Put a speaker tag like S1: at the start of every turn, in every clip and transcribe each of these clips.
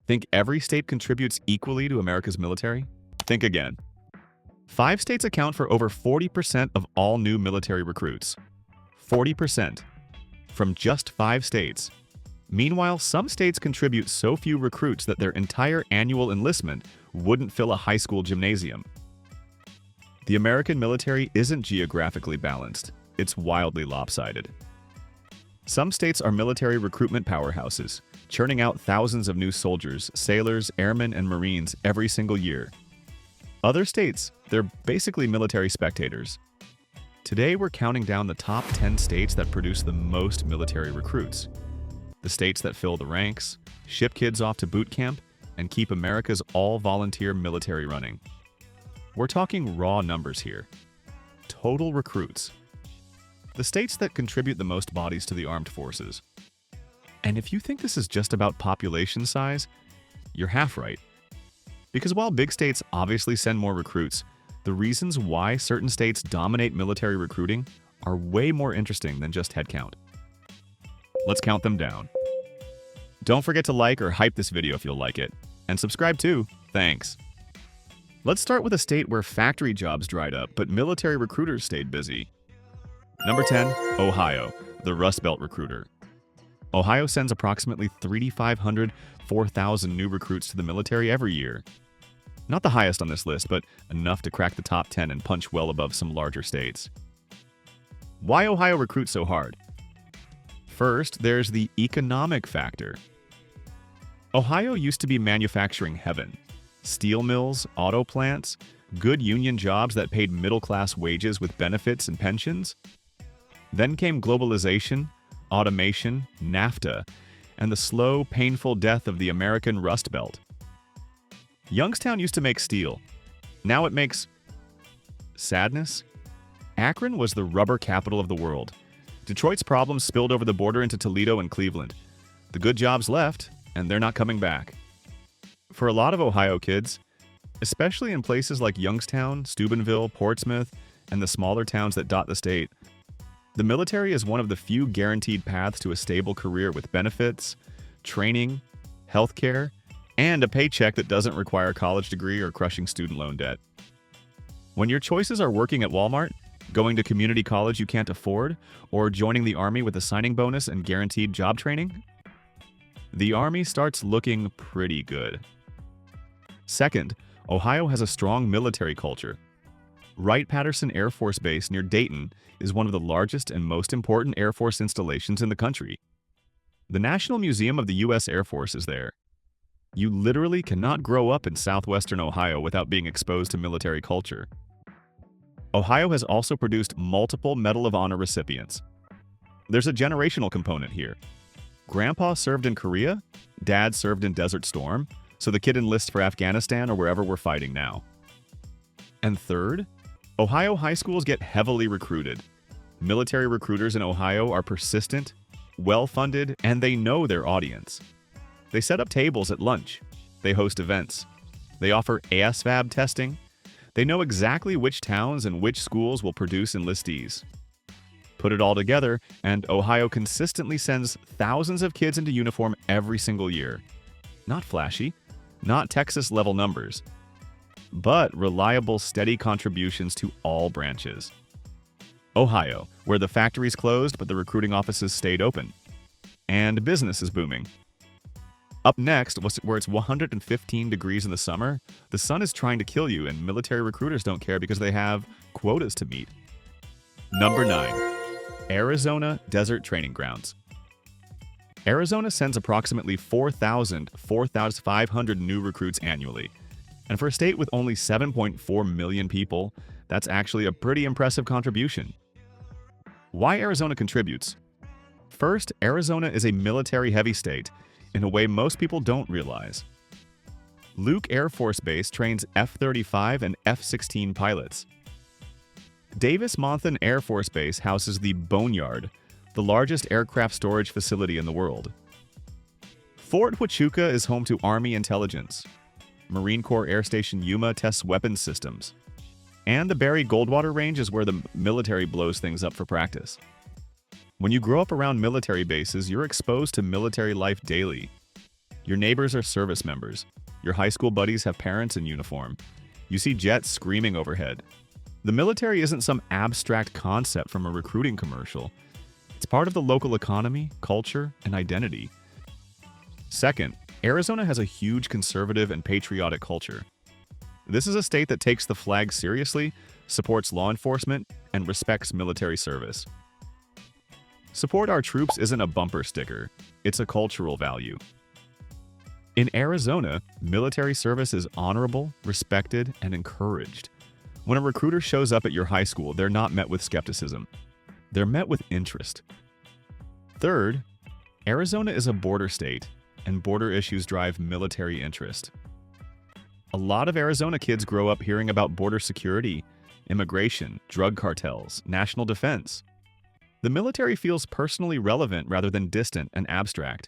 S1: Think every state contributes equally to America's military? Think again. 5 states account for over 40% of all new military recruits. 40%. From just 5 states. Meanwhile, some states contribute so few recruits that their entire annual enlistment wouldn't fill a high school gymnasium. The American military isn't geographically balanced. It's wildly lopsided. Some states are military recruitment powerhouses, churning out thousands of new soldiers, sailors, airmen, and Marines every single year. Other states, they're basically military spectators. Today, we're counting down the top 10 states that produce the most military recruits. The states that fill the ranks, ship kids off to boot camp, and keep America's all-volunteer military running. We're talking raw numbers here. Total recruits. The states that contribute the most bodies to the armed forces. And if you think this is just about population size, you're half right. Because while big states obviously send more recruits, the reasons why certain states dominate military recruiting are way more interesting than just headcount. Let's count them down. Don't forget to like or hype this video if you'll like it. And subscribe too. Thanks. Let's start with a state where factory jobs dried up, but military recruiters stayed busy. Number 10, Ohio, the Rust Belt recruiter. Ohio sends approximately 3,500, 4,000 new recruits to the military every year. Not the highest on this list, but enough to crack the top 10 and punch well above some larger states. Why Ohio recruits so hard? First, there's the economic factor. Ohio used to be manufacturing heaven. Steel mills, auto plants, good union jobs that paid middle-class wages with benefits and pensions. Then came globalization, automation, NAFTA, and the slow, painful death of the American Rust Belt. Youngstown used to make steel. Now it makes sadness. Akron was the rubber capital of the world. Detroit's problems spilled over the border into Toledo and Cleveland. The good jobs left, and they're not coming back. For a lot of Ohio kids, especially in places like Youngstown, Steubenville, Portsmouth, and the smaller towns that dot the state, the military is one of the few guaranteed paths to a stable career with benefits, training, healthcare, and a paycheck that doesn't require a college degree or crushing student loan debt. When your choices are working at Walmart, going to community college you can't afford, or joining the Army with a signing bonus and guaranteed job training, the Army starts looking pretty good. Second, Ohio has a strong military culture. Wright-Patterson Air Force Base near Dayton is one of the largest and most important Air Force installations in the country. The National Museum of the U.S. Air Force is there. You literally cannot grow up in southwestern Ohio without being exposed to military culture. Ohio has also produced multiple Medal of Honor recipients. There's a generational component here. Grandpa served in Korea, Dad served in Desert Storm, so the kid enlists for Afghanistan or wherever we're fighting now. And third, Ohio high schools get heavily recruited. Military recruiters in Ohio are persistent, well-funded, and they know their audience. They set up tables at lunch. They host events. They offer ASVAB testing. They know exactly which towns and which schools will produce enlistees. Put it all together, and Ohio consistently sends thousands of kids into uniform every single year. Not flashy, not Texas-level numbers, but reliable, steady contributions to all branches. Ohio, where the factories closed but the recruiting offices stayed open. And business is booming. Up next, where it's 115 degrees in the summer, the sun is trying to kill you and military recruiters don't care because they have quotas to meet. Number 9. Arizona Desert Training Grounds. Arizona sends approximately 4,500 new recruits annually. And for a state with only 7.4 million people, that's actually a pretty impressive contribution. Why Arizona contributes? First, Arizona is a military-heavy state in a way most people don't realize. Luke Air Force Base trains F-35 and F-16 pilots. Davis-Monthan Air Force Base houses the Boneyard, the largest aircraft storage facility in the world. Fort Huachuca is home to Army intelligence. Marine Corps Air Station Yuma tests weapons systems. And the Barry Goldwater Range is where the military blows things up for practice. When you grow up around military bases, you're exposed to military life daily. Your neighbors are service members. Your high school buddies have parents in uniform. You see jets screaming overhead. The military isn't some abstract concept from a recruiting commercial. It's part of the local economy, culture, and identity. Second, Arizona has a huge conservative and patriotic culture. This is a state that takes the flag seriously, supports law enforcement, and respects military service. Support our troops isn't a bumper sticker, it's a cultural value. In Arizona, military service is honorable, respected, and encouraged. When a recruiter shows up at your high school, they're not met with skepticism. They're met with interest. Third, Arizona is a border state, and border issues drive military interest. A lot of Arizona kids grow up hearing about border security, immigration, drug cartels, national defense. The military feels personally relevant rather than distant and abstract.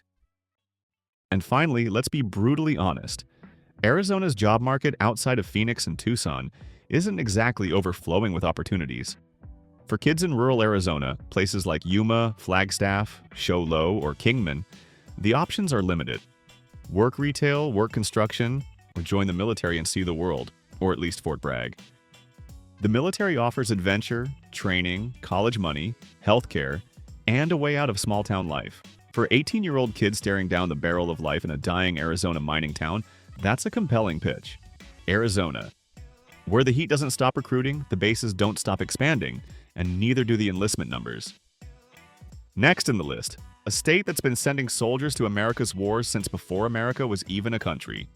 S1: And finally, let's be brutally honest. Arizona's job market outside of Phoenix and Tucson isn't exactly overflowing with opportunities. For kids in rural Arizona, places like Yuma, Flagstaff, Show Low, or Kingman, the options are limited. Work retail, work construction, or join the military and see the world, or at least Fort Bragg. The military offers adventure, training, college money, healthcare, and a way out of small-town life. For 18-year-old kids staring down the barrel of life in a dying Arizona mining town, that's a compelling pitch. Arizona. Where the heat doesn't stop recruiting, the bases don't stop expanding, and neither do the enlistment numbers. Next in the list, a state that's been sending soldiers to America's wars since before America was even a country.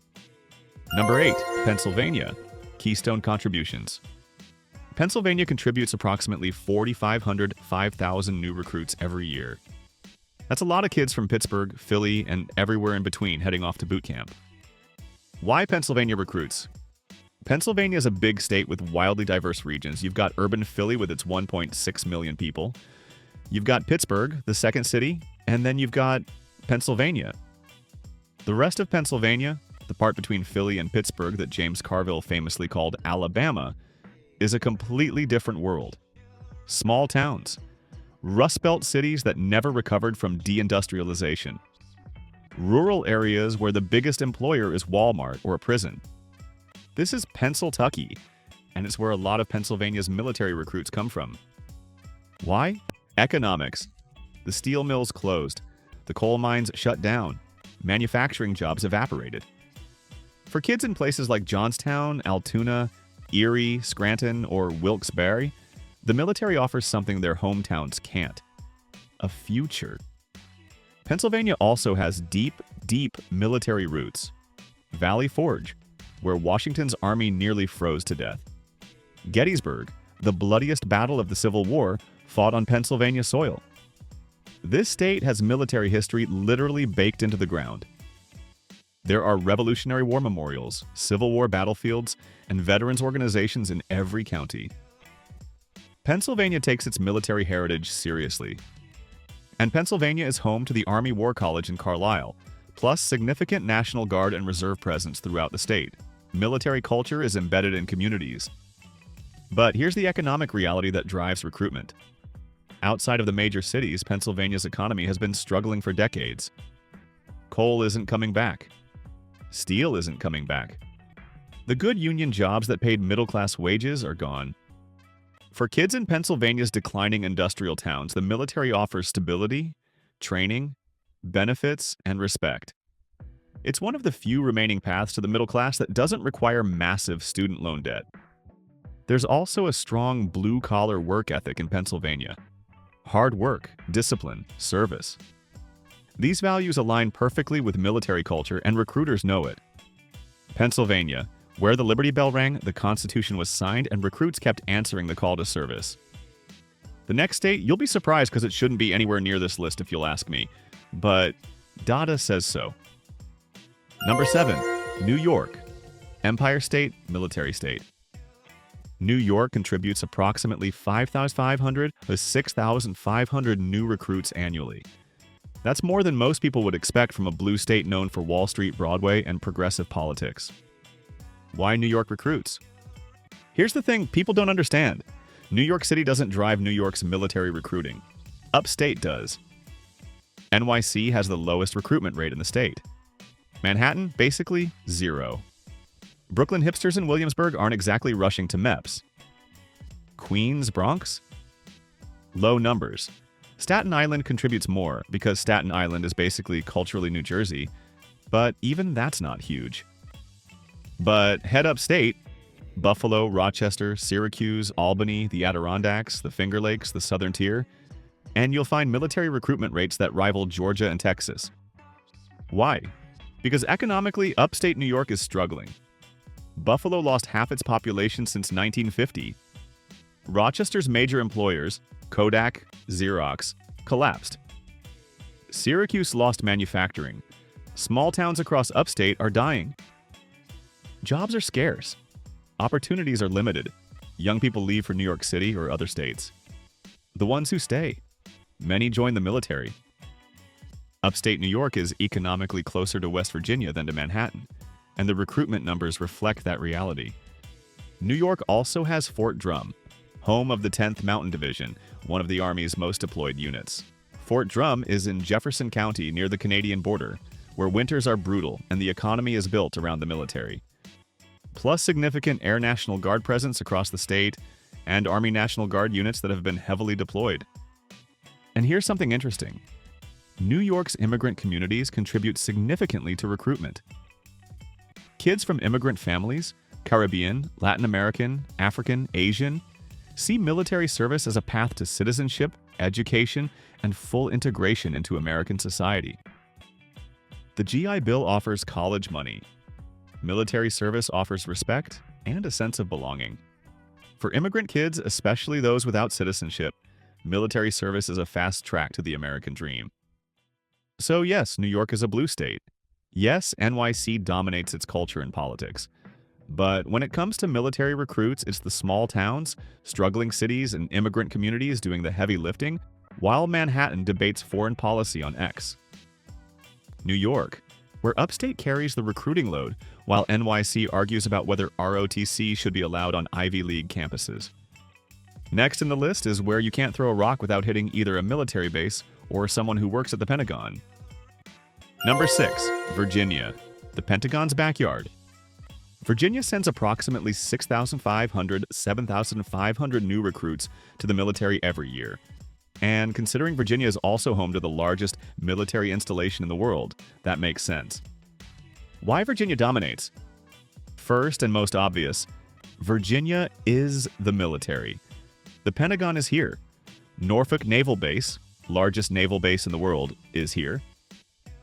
S1: Number 8, Pennsylvania. Keystone contributions. Pennsylvania contributes approximately 5,000 new recruits every year. That's a lot of kids from Pittsburgh, Philly, and everywhere in between heading off to boot camp. Why Pennsylvania recruits? Pennsylvania is a big state with wildly diverse regions. You've got urban Philly with its 1.6 million people. You've got Pittsburgh, the second city, and then you've got Pennsylvania. The rest of Pennsylvania, the part between Philly and Pittsburgh that James Carville famously called Alabama, is a completely different world. Small towns. Rust Belt cities that never recovered from deindustrialization. Rural areas where the biggest employer is Walmart or a prison. This is Pennsyltucky, and it's where a lot of Pennsylvania's military recruits come from. Why? Economics. The steel mills closed. The coal mines shut down. Manufacturing jobs evaporated. For kids in places like Johnstown, Altoona, Erie, Scranton, or Wilkes-Barre, the military offers something their hometowns can't: a future. Pennsylvania also has deep, deep military roots. Valley Forge, where Washington's army nearly froze to death. Gettysburg, the bloodiest battle of the Civil War, fought on Pennsylvania soil. This state has military history literally baked into the ground. There are Revolutionary War memorials, Civil War battlefields, and veterans organizations in every county. Pennsylvania takes its military heritage seriously. And Pennsylvania is home to the Army War College in Carlisle, plus significant National Guard and Reserve presence throughout the state. Military culture is embedded in communities. But here's the economic reality that drives recruitment. Outside of the major cities, Pennsylvania's economy has been struggling for decades. Coal isn't coming back. Steel isn't coming back. The good union jobs that paid middle-class wages are gone. For kids in Pennsylvania's declining industrial towns, the military offers stability, training, benefits, and respect. It's one of the few remaining paths to the middle class that doesn't require massive student loan debt. There's also a strong blue-collar work ethic in Pennsylvania. Hard work, discipline, service. These values align perfectly with military culture, and recruiters know it. Pennsylvania, where the Liberty Bell rang, the Constitution was signed, and recruits kept answering the call to service. The next state, you'll be surprised because it shouldn't be anywhere near this list if you'll ask me, but data says so. Number 7, New York. Empire State, Military State. New York contributes approximately 5,500 to 6,500 new recruits annually. That's more than most people would expect from a blue state known for Wall Street, Broadway, and progressive politics. Why New York recruits? Here's the thing people don't understand. New York City doesn't drive New York's military recruiting. Upstate does. NYC has the lowest recruitment rate in the state. Manhattan, basically zero. Brooklyn hipsters in Williamsburg aren't exactly rushing to MEPS. Queens, Bronx? Low numbers. Staten Island contributes more because Staten Island is basically culturally New Jersey, but even that's not huge. But head upstate, Buffalo, Rochester, Syracuse, Albany, the Adirondacks, the Finger Lakes, the Southern Tier, and you'll find military recruitment rates that rival Georgia and Texas. Why? Because economically, upstate New York is struggling. Buffalo lost half its population since 1950. Rochester's major employers, Kodak, Xerox, collapsed. Syracuse lost manufacturing. Small towns across upstate are dying. Jobs are scarce. Opportunities are limited. Young people leave for New York City or other states. The ones who stay, many join the military. Upstate New York is economically closer to West Virginia than to Manhattan, and the recruitment numbers reflect that reality. New York also has Fort Drum, home of the 10th Mountain Division, one of the Army's most deployed units. Fort Drum is in Jefferson County near the Canadian border, where winters are brutal and the economy is built around the military. Plus significant Air National Guard presence across the state and Army National Guard units that have been heavily deployed. And here's something interesting. New York's immigrant communities contribute significantly to recruitment. Kids from immigrant families, Caribbean, Latin American, African, Asian, see military service as a path to citizenship, education, and full integration into American society. The GI Bill offers college money. Military service offers respect and a sense of belonging. For immigrant kids, especially those without citizenship, military service is a fast track to the American dream. So yes, New York is a blue state. Yes, NYC dominates its culture and politics. But when it comes to military recruits, it's the small towns, struggling cities, and immigrant communities doing the heavy lifting, while Manhattan debates foreign policy on X. New York, where upstate carries the recruiting load, while NYC argues about whether ROTC should be allowed on Ivy League campuses. Next in the list is where you can't throw a rock without hitting either a military base or someone who works at the Pentagon. Number 6. Virginia, the Pentagon's backyard. Virginia sends approximately 7,500 new recruits to the military every year. And considering Virginia is also home to the largest military installation in the world, that makes sense. Why Virginia dominates? First and most obvious, Virginia is the military. The Pentagon is here. Norfolk Naval Base, largest naval base in the world, is here.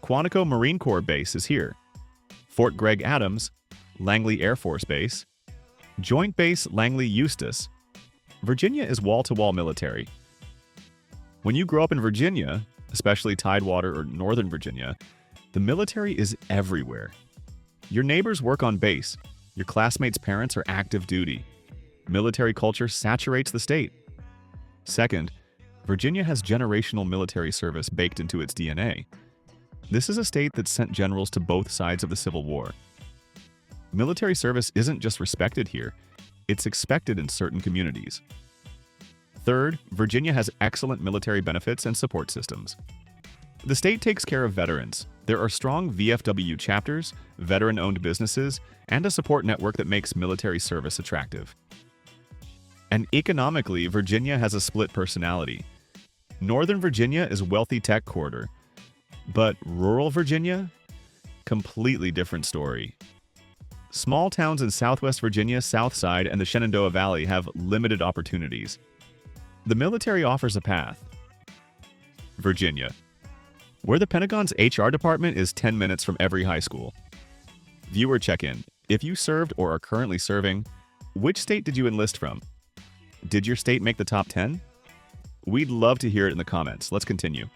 S1: Quantico Marine Corps Base is here. Fort Gregg Adams, Langley Air Force Base, Joint Base Langley Eustis. Virginia is wall-to-wall military. When you grow up in Virginia, especially Tidewater or Northern Virginia, the military is everywhere. Your neighbors work on base. Your classmates' parents are active duty. Military culture saturates the state. Second, Virginia has generational military service baked into its DNA. This is a state that sent generals to both sides of the Civil War. Military service isn't just respected here, it's expected in certain communities. Third, Virginia has excellent military benefits and support systems. The state takes care of veterans. There are strong VFW chapters, veteran-owned businesses, and a support network that makes military service attractive. And economically, Virginia has a split personality. Northern Virginia is wealthy tech corridor, but rural Virginia? Completely different story. Small towns in Southwest Virginia, South Side, and the Shenandoah Valley have limited opportunities. The military offers a path. Virginia, where the Pentagon's HR department is 10 minutes from every high school. Viewer check-in. If you served or are currently serving, which state did you enlist from? Did your state make the top 10? We'd love to hear it in the comments. Let's continue.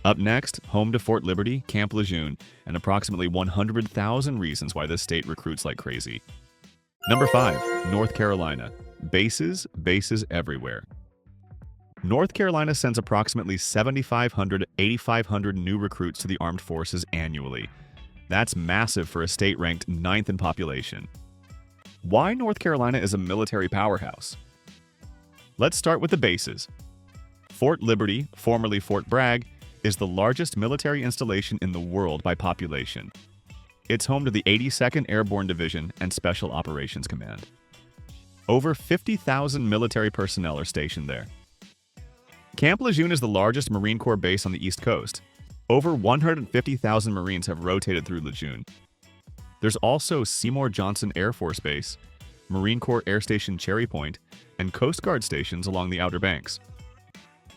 S1: Up next, home to Fort Liberty, Camp Lejeune, and approximately 100,000 reasons why this state recruits like crazy. Number 5. North Carolina. Bases everywhere. North Carolina sends approximately 7,500 to 8,500 new recruits to the armed forces annually. That's massive for a state ranked 9th in population. Why North Carolina is a military powerhouse? Let's start with the bases. Fort Liberty, formerly Fort Bragg, is the largest military installation in the world by population. It's home to the 82nd Airborne Division and Special Operations Command. Over 50,000 military personnel are stationed there. Camp Lejeune is the largest Marine Corps base on the East Coast. Over 150,000 Marines have rotated through Lejeune. There's also Seymour Johnson Air Force Base, Marine Corps Air Station Cherry Point, and Coast Guard stations along the Outer Banks.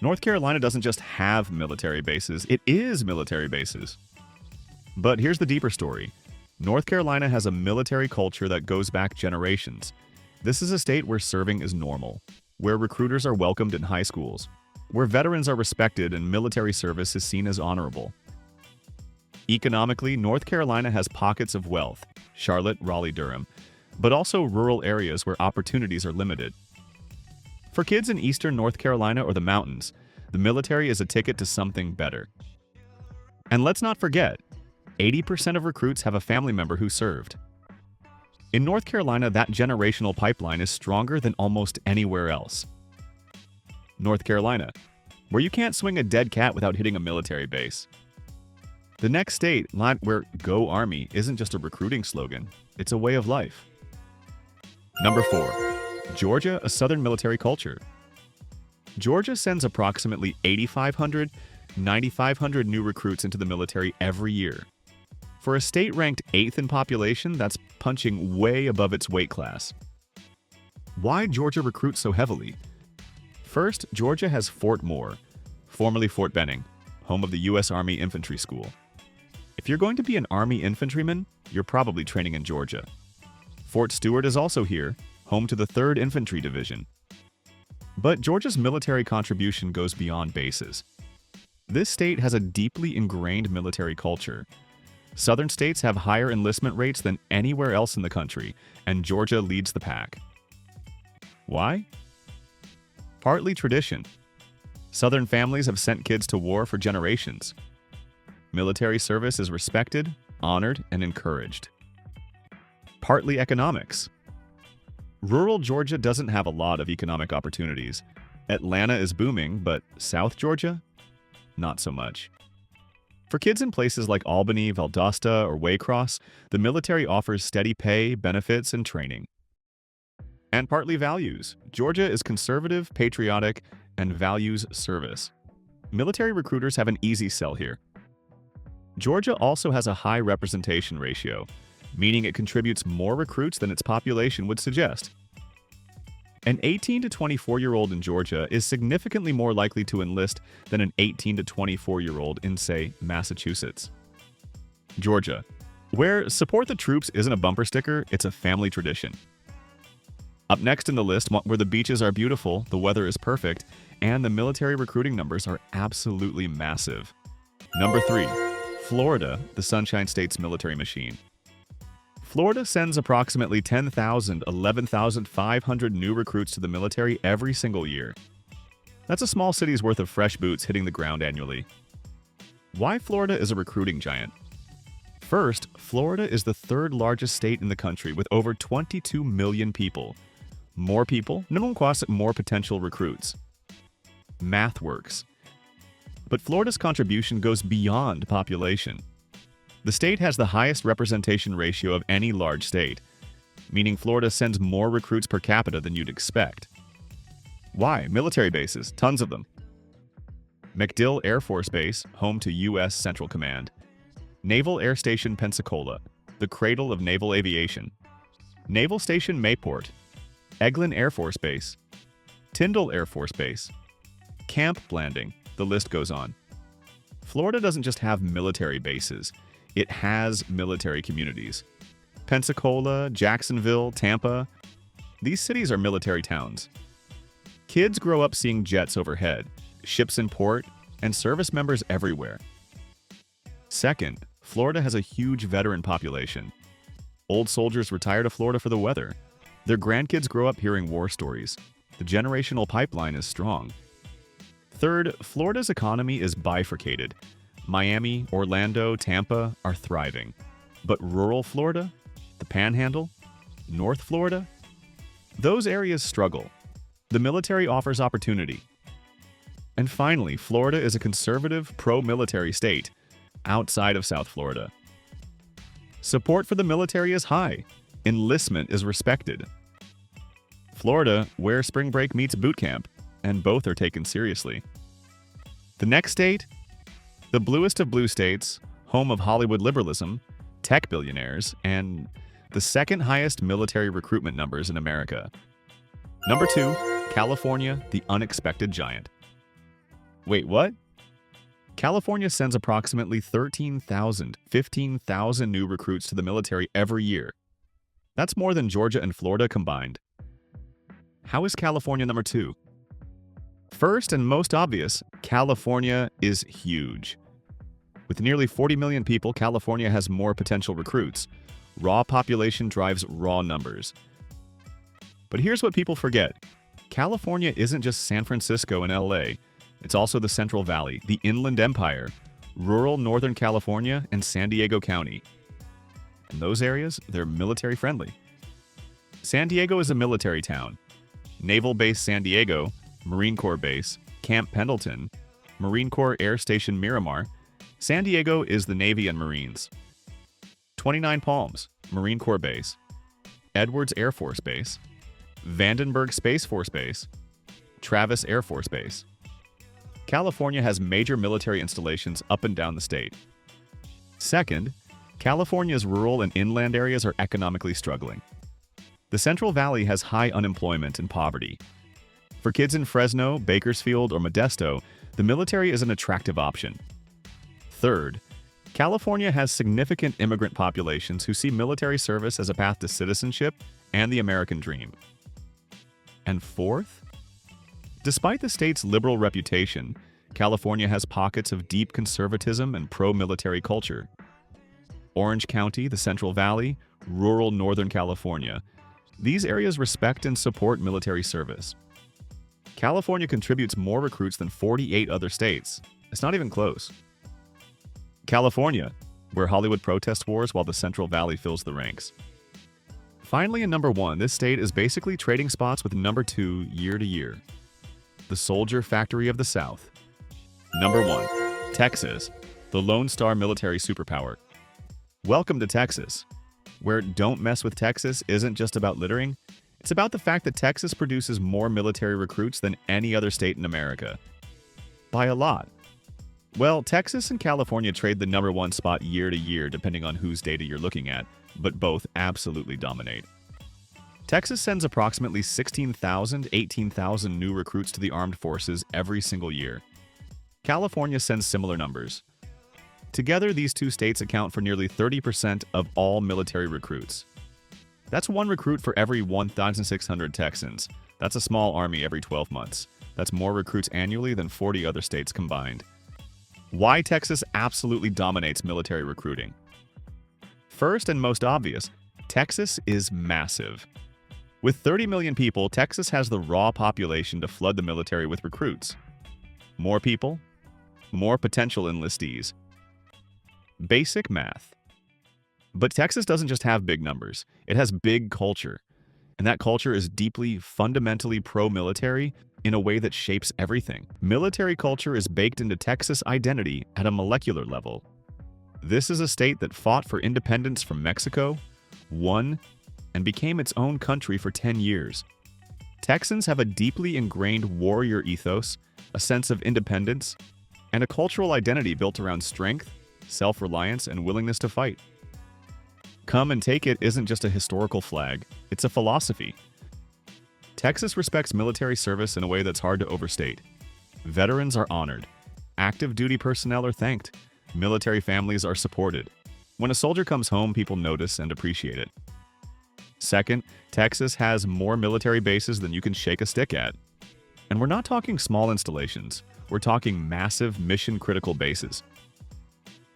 S1: North Carolina doesn't just have military bases, it is military bases. But here's the deeper story. North Carolina has a military culture that goes back generations. This is a state where serving is normal, where recruiters are welcomed in high schools, where veterans are respected and military service is seen as honorable. Economically, North Carolina has pockets of wealth, Charlotte, Raleigh, Durham, but also rural areas where opportunities are limited. For kids in eastern North Carolina or the mountains, the military is a ticket to something better. And let's not forget, 80% of recruits have a family member who served. In North Carolina, that generational pipeline is stronger than almost anywhere else. North Carolina, where you can't swing a dead cat without hitting a military base. The next state, where Go Army isn't just a recruiting slogan, it's a way of life. Number 4. Georgia, a Southern military culture. Georgia sends approximately 8,500, 9,500 new recruits into the military every year. For a state ranked 8th in population, that's punching way above its weight class. Why Georgia recruits so heavily? First, Georgia has Fort Moore, formerly Fort Benning, home of the U.S. Army Infantry School. If you're going to be an Army infantryman, you're probably training in Georgia. Fort Stewart is also here, home to the 3rd Infantry Division. But Georgia's military contribution goes beyond bases. This state has a deeply ingrained military culture. Southern states have higher enlistment rates than anywhere else in the country, and Georgia leads the pack. Why? Partly tradition. Southern families have sent kids to war for generations. Military service is respected, honored, and encouraged. Partly economics. Rural Georgia doesn't have a lot of economic opportunities. Atlanta is booming, but South Georgia? Not so much. For kids in places like Albany, Valdosta, or Waycross, the military offers steady pay, benefits, and training. And partly values. Georgia is conservative, patriotic, and values service. Military recruiters have an easy sell here. Georgia also has a high representation ratio, meaning it contributes more recruits than its population would suggest. An 18 to 24-year-old in Georgia is significantly more likely to enlist than an 18 to 24-year-old in, say, Massachusetts. Georgia, where support the troops isn't a bumper sticker, it's a family tradition. Up next in the list, where the beaches are beautiful, the weather is perfect, and the military recruiting numbers are absolutely massive. Number 3. Florida, the Sunshine State's military machine. Florida sends approximately 10,000, 11,500 new recruits to the military every single year. That's a small city's worth of fresh boots hitting the ground annually. Why Florida is a recruiting giant? First, Florida is the 3rd largest state in the country with over 22 million people. More people, more potential recruits. Math works. But Florida's contribution goes beyond population. The state has the highest representation ratio of any large state, meaning Florida sends more recruits per capita than you'd expect. Why? Military bases, tons of them. MacDill Air Force Base, home to U.S. Central Command. Naval Air Station Pensacola, the cradle of naval aviation. Naval Station Mayport. Eglin Air Force Base. Tyndall Air Force Base. Camp Blanding, the list goes on. Florida doesn't just have military bases. It has military communities. Pensacola, Jacksonville, Tampa. These cities are military towns. Kids grow up seeing jets overhead, ships in port, and service members everywhere. Second, Florida has a huge veteran population. Old soldiers retire to Florida for the weather. Their grandkids grow up hearing war stories. The generational pipeline is strong. Third, Florida's economy is bifurcated. Miami, Orlando, Tampa are thriving. But rural Florida, the Panhandle, North Florida, those areas struggle. The military offers opportunity. And finally, Florida is a conservative, pro-military state outside of South Florida. Support for the military is high. Enlistment is respected. Florida, where spring break meets boot camp, and both are taken seriously. The next state? The bluest of blue states, home of Hollywood liberalism, tech billionaires, and the second highest military recruitment numbers in America. Number 2, California, the unexpected giant. Wait, what? California sends approximately 15,000 new recruits to the military every year. That's more than Georgia and Florida combined. How is California number 2? First and most obvious, California is huge. With nearly 40 million people, California has more potential recruits. Raw population drives raw numbers. But here's what people forget. California isn't just San Francisco and LA. It's also the Central Valley, the Inland Empire, rural Northern California, and San Diego County. In those areas, they're military friendly. San Diego is a military town. Naval Base San Diego, Marine Corps Base, Camp Pendleton, Marine Corps Air Station Miramar. San Diego is the Navy and Marines. 29 Palms, Marine Corps Base. Edwards Air Force Base. Vandenberg Space Force Base. Travis Air Force Base. California has major military installations up and down the state. Second, California's rural and inland areas are economically struggling. The Central Valley has high unemployment and poverty. For kids in Fresno, Bakersfield, or Modesto, the military is an attractive option. Third, California has significant immigrant populations who see military service as a path to citizenship and the American dream. And fourth, despite the state's liberal reputation, California has pockets of deep conservatism and pro-military culture. Orange County, the Central Valley, rural Northern California. These areas respect and support military service. California contributes more recruits than 48 other states. It's not even close. California, where Hollywood protest wars while the Central Valley fills the ranks. Finally, in number 1, this state is basically trading spots with number 2 year to year. The soldier factory of the South. Number 1, Texas, the Lone Star military superpower. Welcome to Texas, where Don't Mess with Texas isn't just about littering, it's about the fact that Texas produces more military recruits than any other state in America. By a lot. Well, Texas and California trade the number 1 spot year to year depending on whose data you're looking at, but both absolutely dominate. Texas sends approximately 18,000 new recruits to the armed forces every single year. California sends similar numbers. Together, these two states account for nearly 30% of all military recruits. That's 1 recruit for every 1,600 Texans. That's a small army every 12 months. That's more recruits annually than 40 other states combined. Why Texas absolutely dominates military recruiting? First and most obvious, Texas is massive. With 30 million people, Texas has the raw population to flood the military with recruits. More people, more potential enlistees. Basic math. But Texas doesn't just have big numbers, it has big culture. And that culture is deeply, fundamentally pro-military in a way that shapes everything. Military culture is baked into Texas identity at a molecular level. This is a state that fought for independence from Mexico, won, and became its own country for 10 years. Texans have a deeply ingrained warrior ethos, a sense of independence, and a cultural identity built around strength, self-reliance, and willingness to fight. Come and take it isn't just a historical flag, it's a philosophy. Texas respects military service in a way that's hard to overstate. Veterans are honored. Active duty personnel are thanked. Military families are supported. When a soldier comes home, people notice and appreciate it. Second, Texas has more military bases than you can shake a stick at. And we're not talking small installations. We're talking massive mission-critical bases.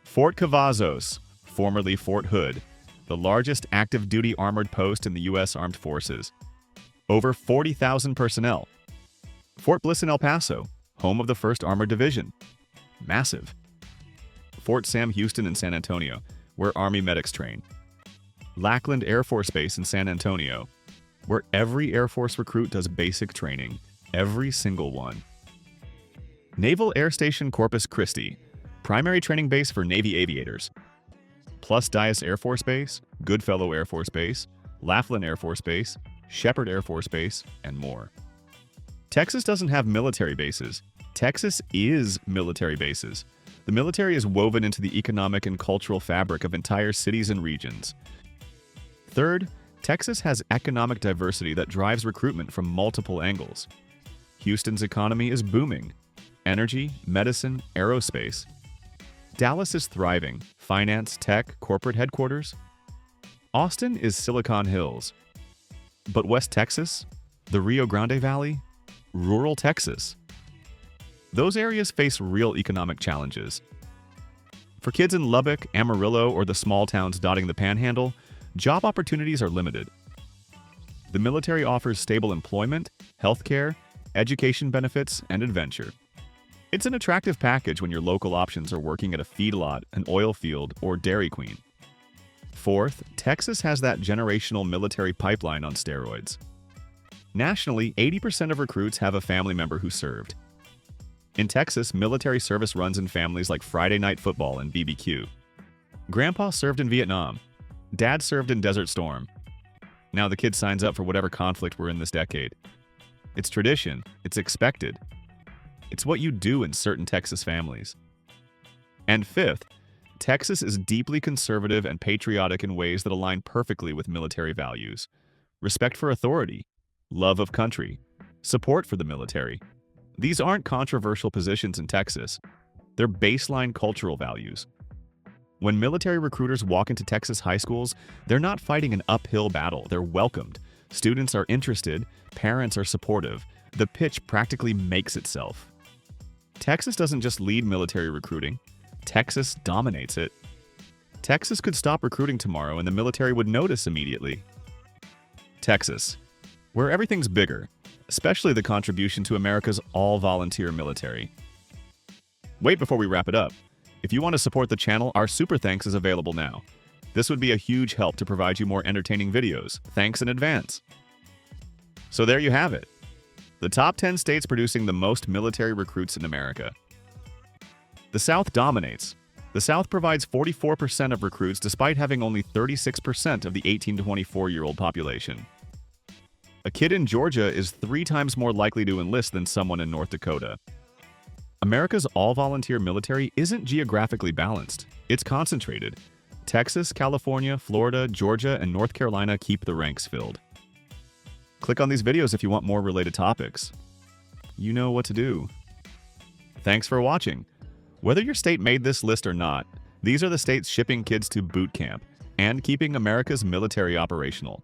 S1: Fort Cavazos, formerly Fort Hood, the largest active-duty armored post in the U.S. Armed Forces. Over 40,000 personnel. Fort Bliss in El Paso, home of the 1st Armored Division. Massive. Fort Sam Houston in San Antonio, where Army medics train. Lackland Air Force Base in San Antonio, where every Air Force recruit does basic training, every single one. Naval Air Station Corpus Christi, primary training base for Navy aviators. Plus Dias Air Force Base, Goodfellow Air Force Base, Laughlin Air Force Base, Shepherd Air Force Base, and more. Texas doesn't have military bases. Texas is military bases. The military is woven into the economic and cultural fabric of entire cities and regions. Third, Texas has economic diversity that drives recruitment from multiple angles. Houston's economy is booming. Energy, medicine, aerospace. Dallas is thriving. Finance, tech, corporate headquarters. Austin is Silicon Hills. But West Texas? The Rio Grande Valley? Rural Texas? Those areas face real economic challenges. For kids in Lubbock, Amarillo, or the small towns dotting the Panhandle, job opportunities are limited. The military offers stable employment, healthcare, education benefits, and adventure. It's an attractive package when your local options are working at a feedlot, an oil field, or Dairy Queen. Fourth, Texas has that generational military pipeline on steroids. Nationally, 80% of recruits have a family member who served. In Texas, military service runs in families like Friday night football and BBQ. Grandpa served in Vietnam. Dad served in Desert Storm. Now the kid signs up for whatever conflict we're in this decade. It's tradition. It's expected. It's what you do in certain Texas families. And fifth, Texas is deeply conservative and patriotic in ways that align perfectly with military values. Respect for authority, love of country, support for the military. These aren't controversial positions in Texas. They're baseline cultural values. When military recruiters walk into Texas high schools, they're not fighting an uphill battle. They're welcomed. Students are interested. Parents are supportive. The pitch practically makes itself. Texas doesn't just lead military recruiting. Texas dominates it. Texas could stop recruiting tomorrow and the military would notice immediately. Texas, where everything's bigger, especially the contribution to America's all-volunteer military. Wait before we wrap it up. If you want to support the channel, our Super Thanks is available now. This would be a huge help to provide you more entertaining videos. Thanks in advance. So there you have it. The top 10 states producing the most military recruits in America. The South dominates. The South provides 44% of recruits despite having only 36% of the 18 to 24-year-old population. A kid in Georgia is 3 times more likely to enlist than someone in North Dakota. America's all-volunteer military isn't geographically balanced. It's concentrated. Texas, California, Florida, Georgia, and North Carolina keep the ranks filled. Click on these videos if you want more related topics. You know what to do. Thanks for watching. Whether your state made this list or not, these are the states shipping kids to boot camp and keeping America's military operational.